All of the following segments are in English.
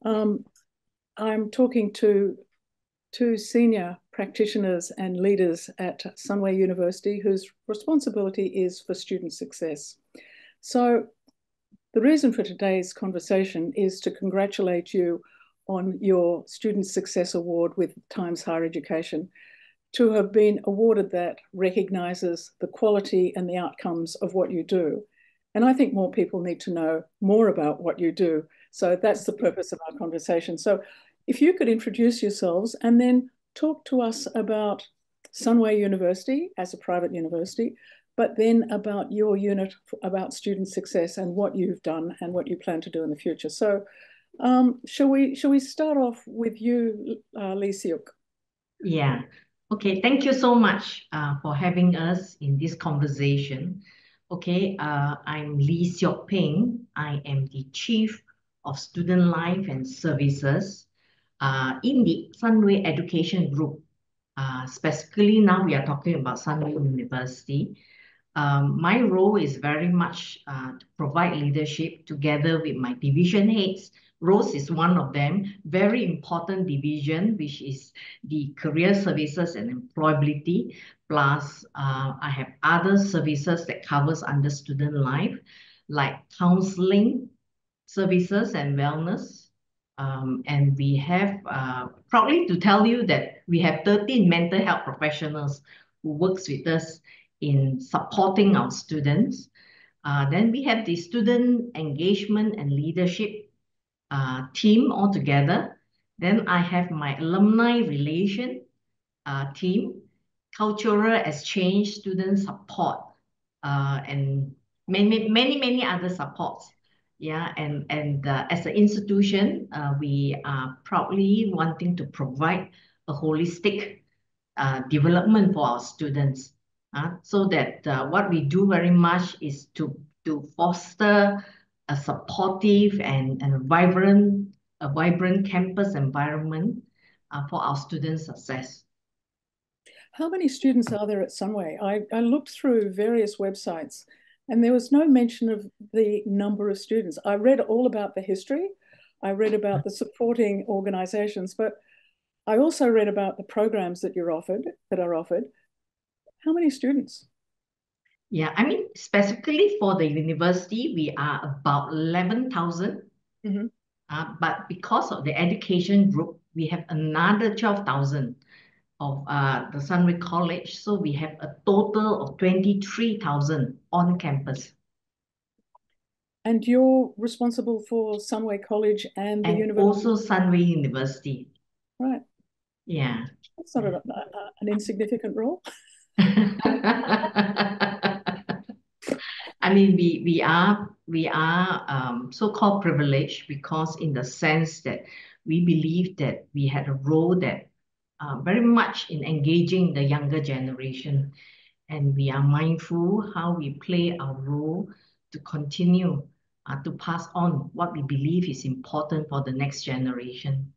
Um, I'm talking to two senior practitioners and leaders at Sunway University whose responsibility is for student success. So the reason for today's conversation is to congratulate you on your Student Success Award with Times Higher Education. To have been awarded that recognises the quality and the outcomes of what you do. And I think more people need to know more about what you do. So that's the purpose of our conversation. So if you could introduce yourselves and then talk to us about Sunway University as a private university, but then about your unit, about student success and what you've done and what you plan to do in the future. So shall we start off with you, Lee Siok? Yeah. Okay. Thank you so much for having us in this conversation. Okay. I'm Lee Siok Ping. I am the Chief of Student Life and Services in the Sunway Education Group. Specifically, now we are talking about Sunway University. My role is very much to provide leadership together with my division heads. Rose is one of them, very important division, which is the career services and employability. Plus, I have other services that covers under student life, like counseling services and wellness. And we have, proudly to tell you that we have 13 mental health professionals who works with us in supporting our students. Then we have the student engagement and leadership team altogether. Then I have my alumni relation team, cultural exchange, student support, and many other supports. Yeah, and as an institution, we are proudly wanting to provide a holistic development for our students. So that what we do very much is to foster a supportive and vibrant campus environment for our student success. How many students are there at Sunway? I looked through various websites and there was no mention of the number of students. I read all about the history, I read about the supporting organisations, but I also read about the programs that are offered. How many students? Yeah, I mean, specifically for the university, we are about 11,000. Mm-hmm. But because of the education group, we have another 12,000 of the Sunway College. So we have a total of 23,000 on campus. And you're responsible for Sunway College and the And university, also Sunway University. right? Yeah. That's not an insignificant role. I mean, we are so-called privileged because in the sense that we believe that we had a role that very much in engaging the younger generation, and we are mindful how we play our role to continue to pass on what we believe is important for the next generation.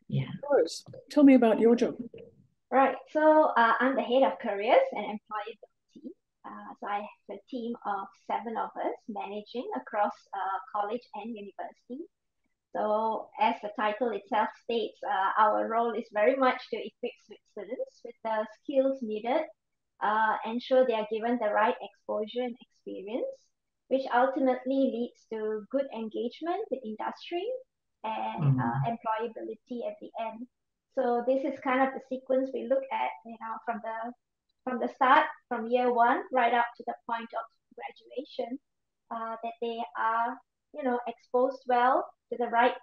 Yeah. Rose, tell me about your job. Right, so I'm the head of careers and employability. So I have a team of 7 of us managing across college and university. So as the title itself states, our role is very much to equip students with the skills needed, ensure they are given the right exposure and experience, which ultimately leads to good engagement with industry and Mm. employability at the end. So this is kind of the sequence we look at, from the start, from year one, right up to the point of graduation, that they are, exposed well to the right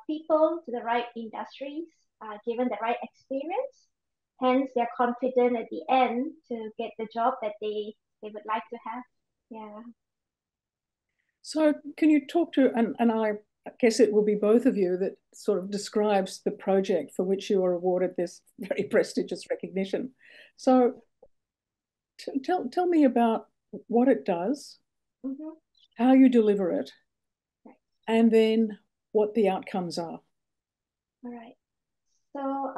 people, to the right industries, given the right experience. Hence, they're confident at the end to get the job that they would like to have. Yeah. So can you talk to, and I guess it will be both of you that sort of describes the project for which you were awarded this very prestigious recognition. So tell me about what it does, Mm-hmm. how you deliver it, Right. and then what the outcomes are. All right. So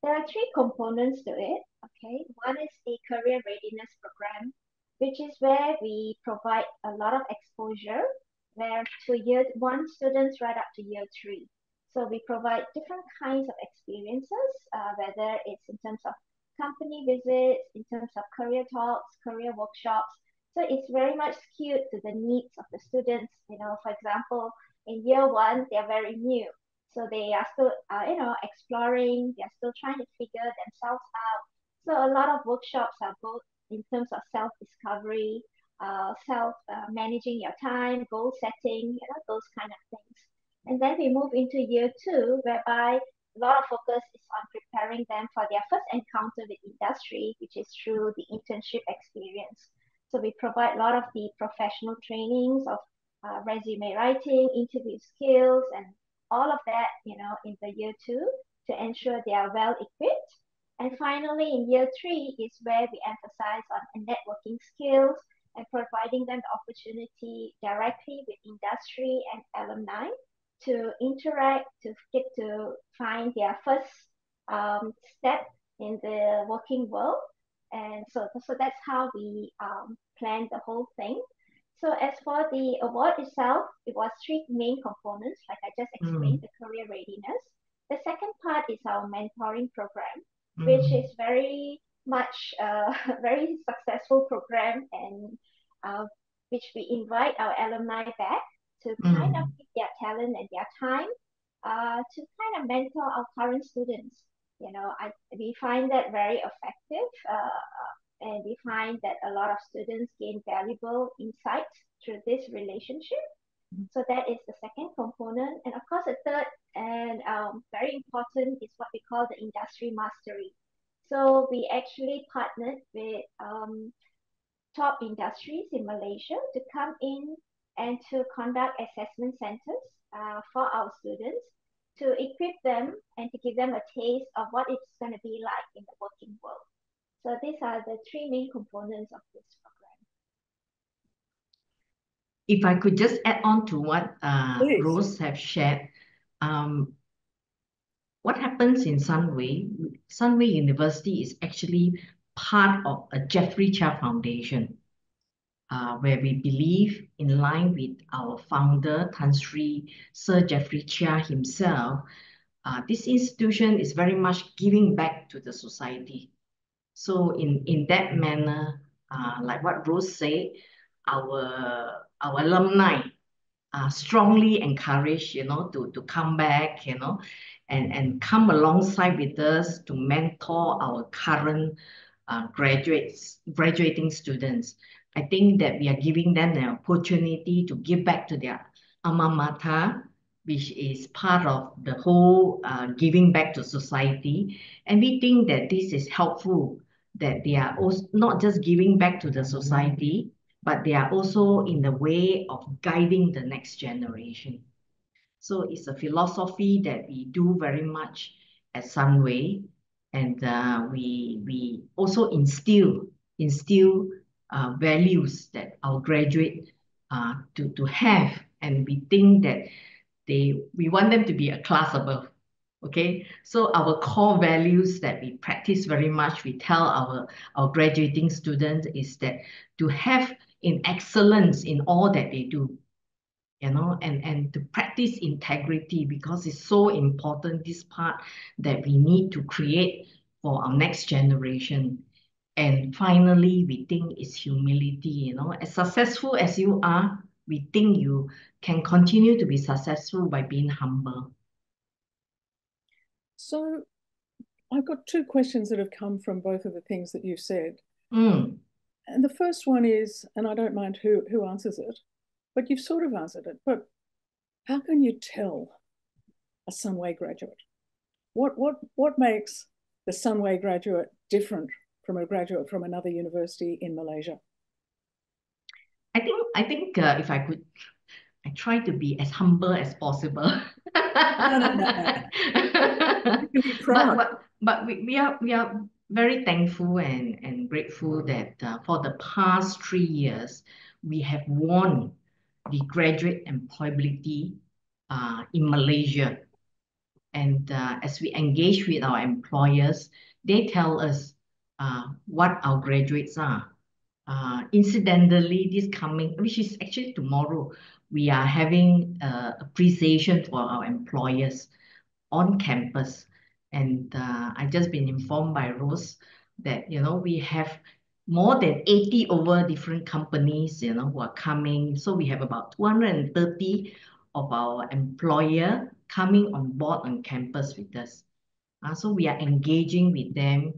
there are three components to it. Okay. One is a career readiness program, which is where we provide a lot of exposure where to year one students right up to year three. So we provide different kinds of experiences, whether it's in terms of company visits, in terms of career talks, career workshops. So it's very much skewed to the needs of the students. For example, in year one, they're very new. So they are still, exploring, they're still trying to figure themselves out. So a lot of workshops are both in terms of self-discovery, self managing your time, goal setting, those kind of things. And then we move into year two, whereby a lot of focus is on preparing them for their first encounter with industry, which is through the internship experience. So we provide a lot of the professional trainings of resume writing, interview skills, and all of that, in the year two to ensure they are well equipped. And finally, in year three is where we emphasize on networking skills and providing them the opportunity directly with industry and alumni to interact, to get to find their first step in the working world. And so that's how we plan the whole thing. So as for the award itself, it was three main components, like I just explained, the career readiness. The second part is our mentoring program, which is very much a very successful program, and which we invite our alumni back to kind of give their talent and their time to kind of mentor our current students. We find that very effective, and we find that a lot of students gain valuable insights through this relationship. So that is the second component. And of course, the third and very important is what we call the industry mastery. So we actually partnered with top industries in Malaysia to come in and to conduct assessment centers for our students to equip them and to give them a taste of what it's going to be like in the working world. So these are the three main components of this program. If I could just add on to what Rose have shared, what happens in Sunway University is actually part of a Jeffrey Chia Foundation, where we believe, in line with our founder, Sir Jeffrey Chia himself, this institution is very much giving back to the society. So in that manner, like what Rose said, our alumni are strongly encouraged, to come back, and come alongside with us to mentor our current graduating students. I think that we are giving them the opportunity to give back to their alma mater, which is part of the whole giving back to society. And we think that this is helpful, that they are also not just giving back to the society, but they are also in the way of guiding the next generation. So it's a philosophy that we do very much at Sunway, and we also instill values that our graduate to have, and we think that we want them to be a class above. Okay, so our core values that we practice very much, we tell our graduating students, is that to have in excellence in all that they do, and to practice integrity, because it's so important, this part that we need to create for our next generation. And finally, we think it's humility, as successful as you are, we think you can continue to be successful by being humble. So I've got two questions that have come from both of the things that you've said. Mm. And the first one is, and I don't mind who answers it, but you've sort of answered it, but how can you tell a Sunway graduate? What makes the Sunway graduate different from a graduate from another university in Malaysia? I think if I could, I try to be as humble as possible. No. You can be proud. But we are very thankful and grateful that for the past 3 years, we have won the graduate employability in Malaysia. And as we engage with our employers, they tell us what our graduates are. Incidentally, which is actually tomorrow, we are having appreciation for our employers on campus. And I just been informed by Rose that, we have more than 80 over different companies, who are coming. So we have about 230 of our employer coming on board on campus with us. So we are engaging with them.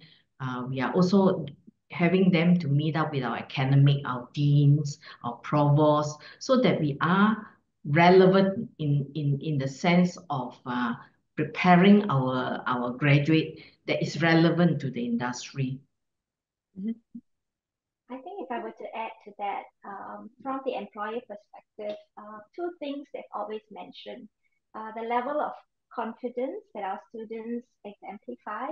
We are also having them to meet up with our academic, our deans, our provosts, so that we are relevant in the sense of preparing our graduate that is relevant to the industry. I think if I were to add to that, from the employer perspective, two things they've always mentioned. The level of confidence that our students exemplify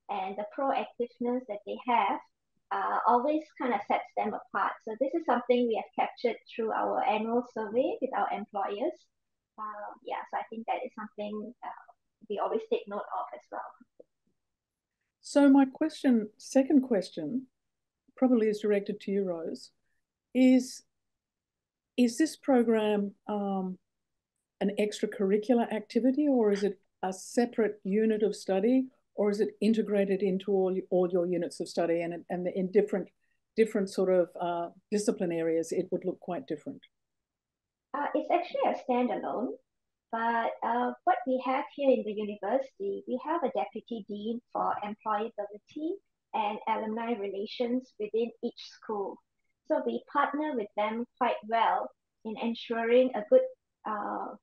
and the proactiveness that they have always kind of sets them apart. So this is something we have captured through our annual survey with our employers. Yeah, so I think that is something we always take note of as well. So my second question, probably is directed to you, Rose, is this program an extracurricular activity, or is it a separate unit of study, or is it integrated into all your units of study, and in different sort of discipline areas it would look quite different? It's actually a standalone, but what we have here in the university, we have a deputy dean for employability and alumni relations within each school. So we partner with them quite well in ensuring a good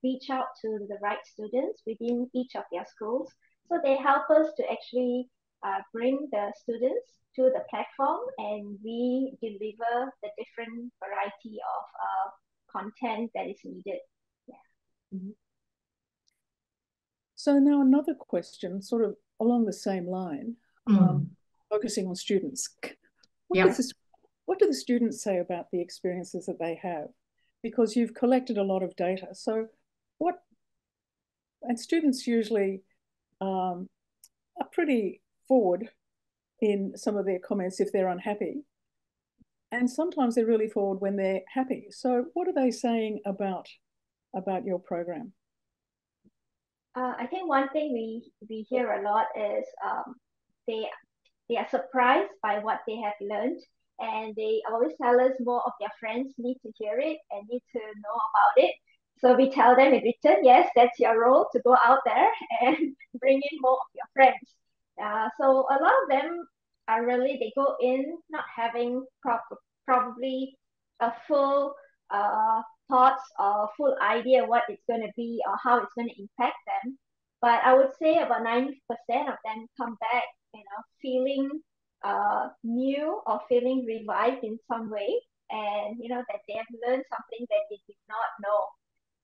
reach out to the right students within each of their schools. So they help us to actually bring the students to the platform, and we deliver the different variety of content that is needed. Yeah. Mm-hmm. So now another question, sort of along the same line, focusing on students. What do the students say about the experiences that they have? Because you've collected a lot of data. So and students usually are pretty forward in some of their comments if they're unhappy. And sometimes they're really forward when they're happy. So what are they saying about your program? I think one thing we hear a lot is they are surprised by what they have learned, and they always tell us more of their friends need to hear it and need to know about it. So we tell them in return, yes, that's your role to go out there and bring in more of your friends. So a lot of them are really, they go in not having probably a full thoughts or full idea what it's going to be or how it's going to impact them. But I would say about 90% of them come back, feeling new or feeling revived in some way, and that they have learned something that they did not know.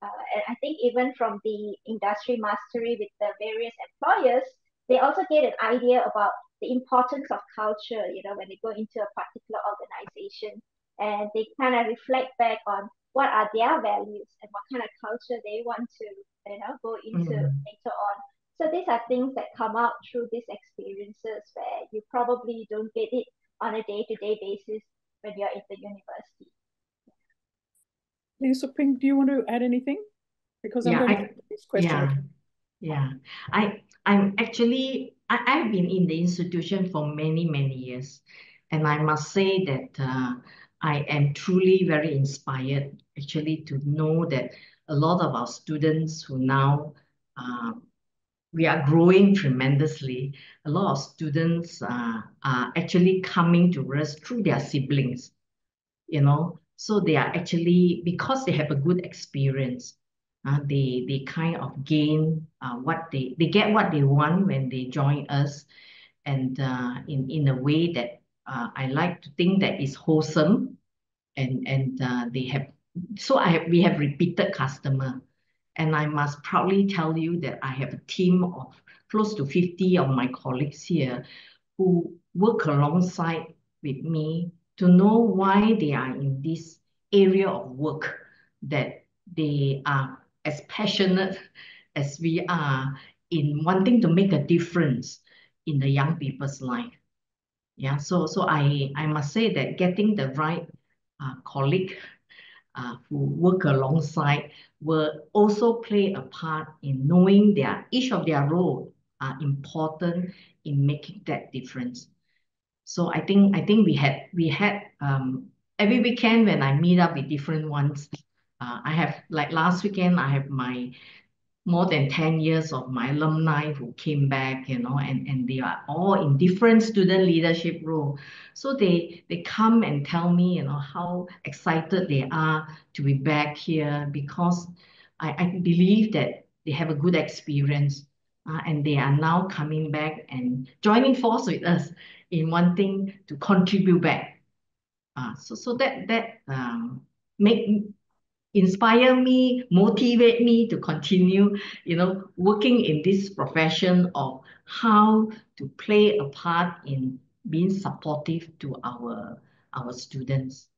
And I think even from the industry mastery with the various employers, they also get an idea about the importance of culture, when they go into a particular organization, and they kind of reflect back on what are their values and what kind of culture they want to, go into later on. So these are things that come out through these experiences where you probably don't get it on a day-to-day basis when you're in the university. Lee Siok Ping, do you want to add anything? Because I'm going to this question. I've been in the institution for many, many years. And I must say that I am truly very inspired actually to know that a lot of our students who now, we are growing tremendously. A lot of students are actually coming to us through their siblings, So they are actually, because they have a good experience, they kind of gain they get what they want when they join us, and in a way that I like to think that is wholesome, and we have repeated customer, and I must proudly tell you that I have a team of close to 50 of my colleagues here who work alongside with me to know why they are in this area of work, that they are as passionate as we are in wanting to make a difference in the young people's life. Yeah, so I must say that getting the right colleague who work alongside will also play a part in knowing each of their role are important in making that difference. So I think we had every weekend when I meet up with different ones. I have, like last weekend, I have my more than 10 years of my alumni who came back, and they are all in different student leadership role. So they come and tell me, how excited they are to be back here, because I believe that they have a good experience, and they are now coming back and joining force with us in wanting to contribute back. So that make inspire me, motivate me to continue, working in this profession of how to play a part in being supportive to our students.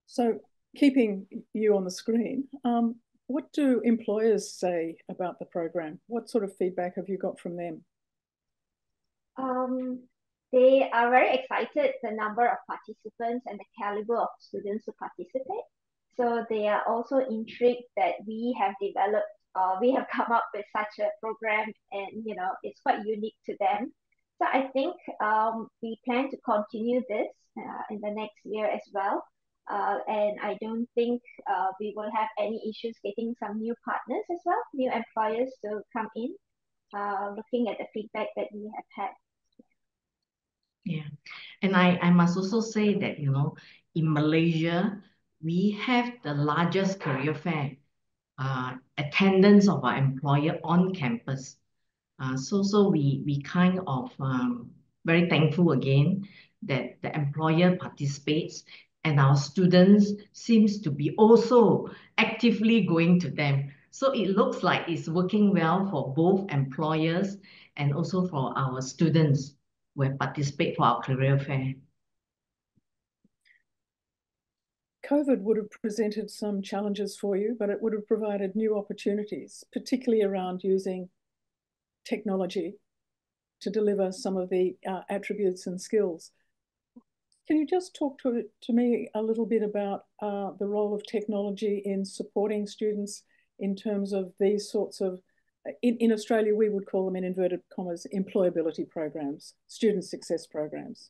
So keeping you on the screen, what do employers say about the program? What sort of feedback have you got from them? They are very excited, the number of participants and the caliber of students who participate. So they are also intrigued that we have developed, we have come up with such a program, and it's quite unique to them. So I think we plan to continue this in the next year as well. And I don't think we will have any issues getting some new partners as well, new employers to come in, looking at the feedback that we have had. Yeah, and I must also say that, in Malaysia, we have the largest career fair attendance of our employer on campus. So we kind of very thankful again that the employer participates, and our students seems to be also actively going to them. So it looks like it's working well for both employers and also for our students who participate for our career fair. COVID would have presented some challenges for you, but it would have provided new opportunities, particularly around using technology to deliver some of the attributes and skills. Can you just talk to me a little bit about the role of technology in supporting students in terms of these sorts of, in Australia, we would call them, in inverted commas, employability programs, student success programs?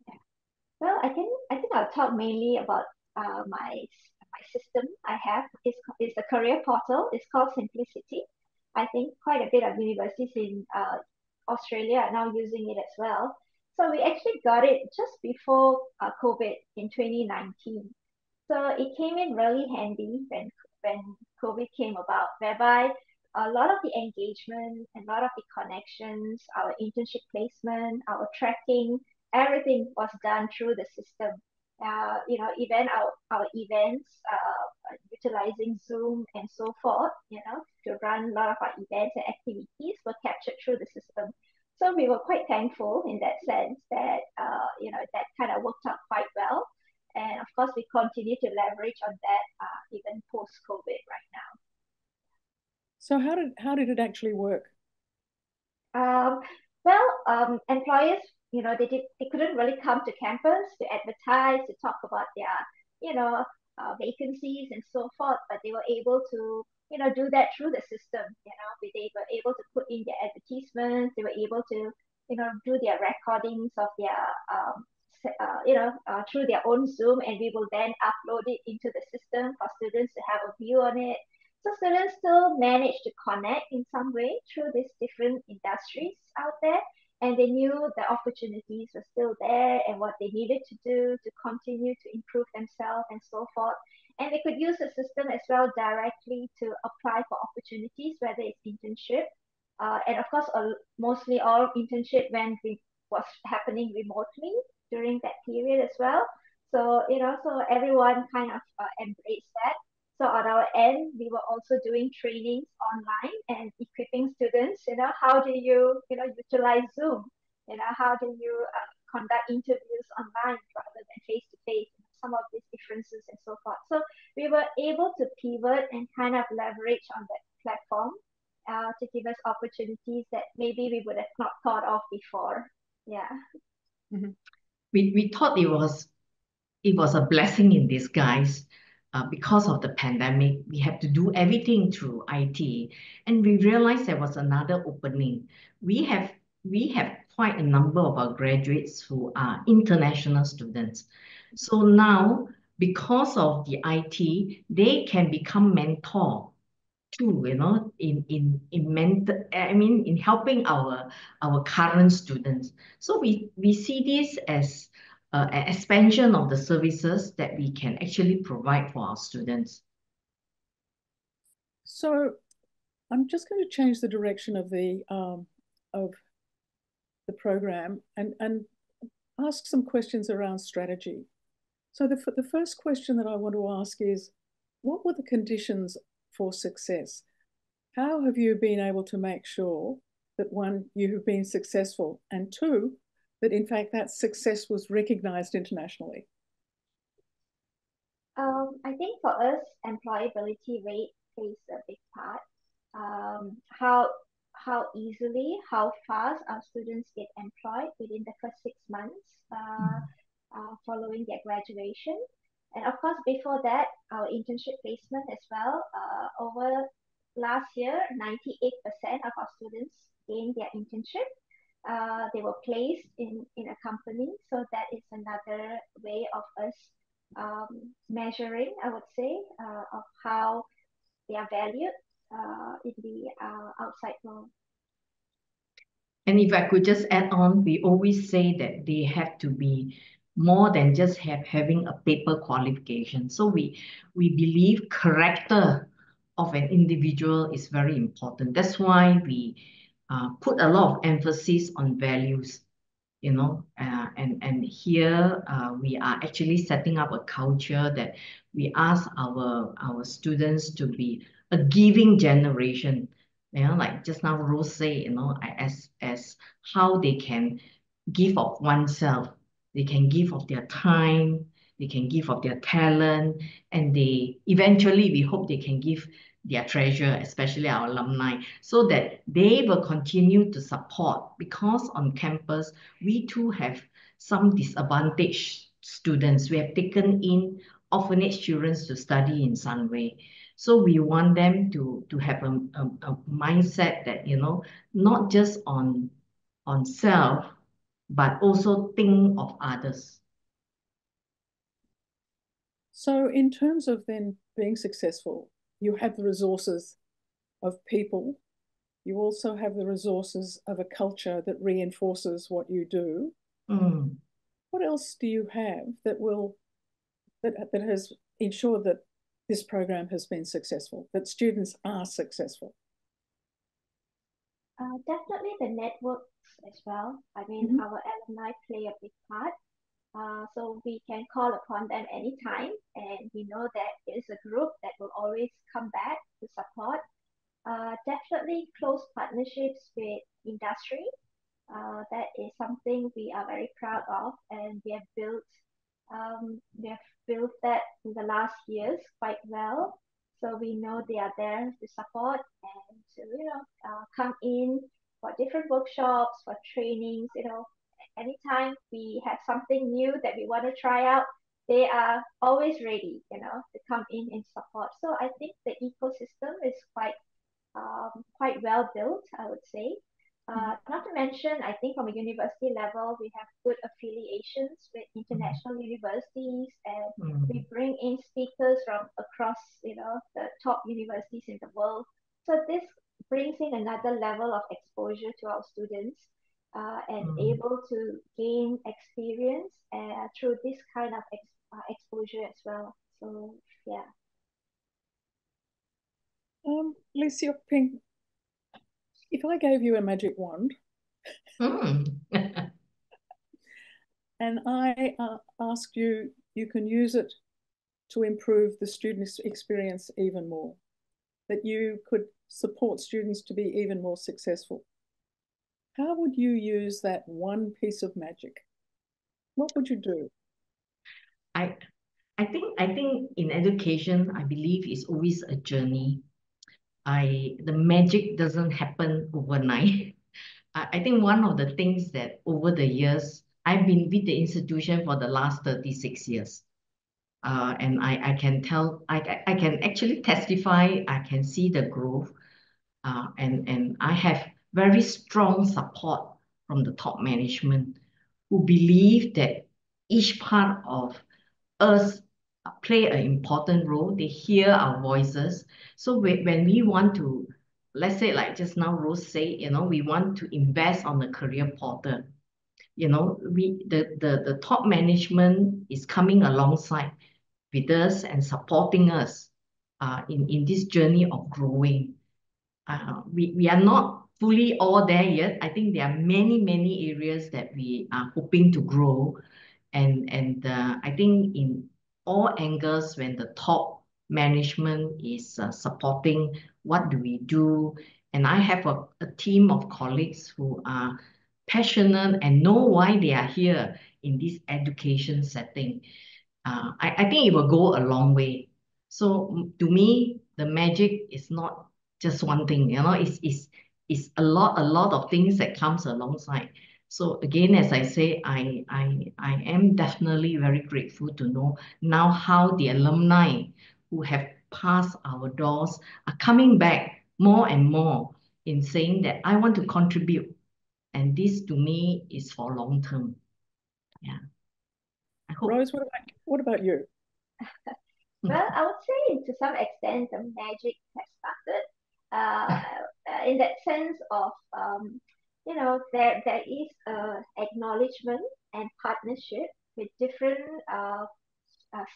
Yeah. Well, I think I'll talk mainly about my system I have. Is a career portal. It's called Simplicity. I think quite a bit of universities in Australia are now using it as well. So we actually got it just before COVID in 2019. So it came in really handy when COVID came about, whereby a lot of the engagement and a lot of the connections, our internship placement, our tracking, everything was done through the system. Even our events, utilizing Zoom and so forth, to run a lot of our events and activities were captured through the system. So we were quite thankful in that sense that, that kind of worked out quite well. And of course, we continue to leverage on that even post-COVID right now. So how did it actually work? Employers, they couldn't really come to campus to advertise, to talk about their, vacancies and so forth, but they were able to, do that through the system. They were able to put in their advertisements, they were able to, do their recordings of their, through their own Zoom, and we will then upload it into the system for students to have a view on it. So students still manage to connect in some way through these different industries out there, and they knew the opportunities were still there and what they needed to do to continue to improve themselves and so forth. And they could use the system as well directly to apply for opportunities, whether it's internship. And of course, mostly all internship was happening remotely during that period as well. So, so everyone kind of embraced that. So on our end, we were also doing trainings online and equipping students, how do you, utilize Zoom? How do you conduct interviews online rather than face-to-face? Some of these differences and so forth. So we were able to pivot and kind of leverage on that platform to give us opportunities that maybe we would have not thought of before. Yeah. We thought it was it was a blessing in disguise. Because of the pandemic, we had to do everything through IT, and we realized there was another opening. We have we have quite a number of our graduates who are international students. So now, because of the IT, they can become mentor too, in mentor, I mean, in helping our current students. So we see this as an expansion of the services that we can actually provide for our students. So I'm just going to change the direction of the program and ask some questions around strategy. So the first question that I want to ask is, what were the conditions for success? How have you been able to make sure that, one, you have been successful, and two, that in fact that success was recognized internationally? I think for us, employability rate plays a big part. How easily, how fast our students get employed within the first 6 months following their graduation. And of course, before that, our internship placement as well. Over last year, 98% of our students gained their internship. They were placed in a company. So that is another way of us measuring, I would say, of how they are valued in the outside world. And if I could just add on, we always say that they have to be more than just having a paper qualification. So we believe character of an individual is very important. That's why we put a lot of emphasis on values, and here we are actually setting up a culture that we ask our students to be a giving generation. Like just now Rose say, as how they can give of oneself, they can give of their time, they can give of their talent, and they eventually we hope they can give their treasure, especially our alumni, so that they will continue to support, because on campus we too have some disadvantaged students. We have taken in orphanage children to study in Sunway. So we want them to have a mindset that, not just on self, but also think of others. So in terms of then being successful, you have the resources of people. You also have the resources of a culture that reinforces what you do. Mm. What else do you have that has ensured that this program has been successful, that students are successful? Definitely the networks as well. I mean, Mm-hmm. our alumni play a big part. So we can call upon them anytime, and we know that it is a group that will always come back to support. Definitely close partnerships with industry. That is something we are very proud of, and we have built that in the last years quite well. So we know they are there to support and to come in for different workshops, for trainings. Anytime we have something new that we want to try out, they are always ready, to come in and support. So I think the ecosystem is quite well built, I would say. Not to mention, I think from a university level, we have good affiliations with international universities, and we bring in speakers from across, the top universities in the world. So this brings in another level of exposure to our students, and able to gain experience through this kind of exposure as well. So yeah. Lee Siok Ping, if I gave you a magic wand and I asked you, you can use it to improve the student's experience even more, that you could support students to be even more successful, how would you use that one piece of magic? What would you do? I think in education, I believe it's always a journey. The magic doesn't happen overnight. I think one of the things that over the years, I've been with the institution for the last 36 years. And I can tell, I can actually testify, I can see the growth, and I have very strong support from the top management who believe that each part of us play an important role. They hear our voices. So when we want to, let's say like just now Rose said, we want to invest on the career portal. The top management is coming alongside with us and supporting us in this journey of growing. We are not fully all there yet. I think there are many areas that we are hoping to grow. And I think in all angles, when the top management is supporting, what do we do? And I have a team of colleagues who are passionate and know why they are here in this education setting. I think it will go a long way. So to me, the magic is not just one thing, it's a lot of things that comes alongside. So again, as I say, I am definitely very grateful to know now how the alumni who have passed our doors are coming back more and more in saying that I want to contribute. And this to me is for long term. Yeah. I hope. Rose, what about you? Well, I would say to some extent the magic has started. In that sense of there is acknowledgement and partnership with different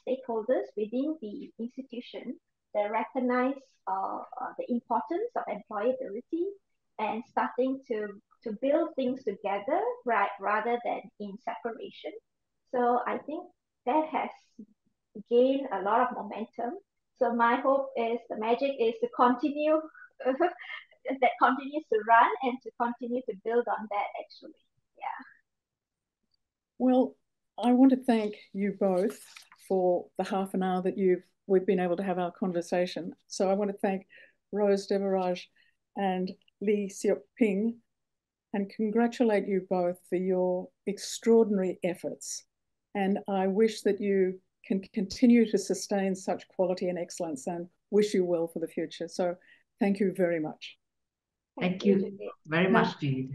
stakeholders within the institution that recognize the importance of employability and starting to build things together, right, rather than in separation. So I think that has gained a lot of momentum. So my hope is the magic is to continue that continues to run and to continue to build on that actually. Yeah. Well, I want to thank you both for the half an hour that we've been able to have our conversation. So I want to thank Rose Devaraj and Lee Siok Ping and congratulate you both for your extraordinary efforts. And I wish that you can continue to sustain such quality and excellence and wish you well for the future. So thank you very much. Thank you very much, Judy.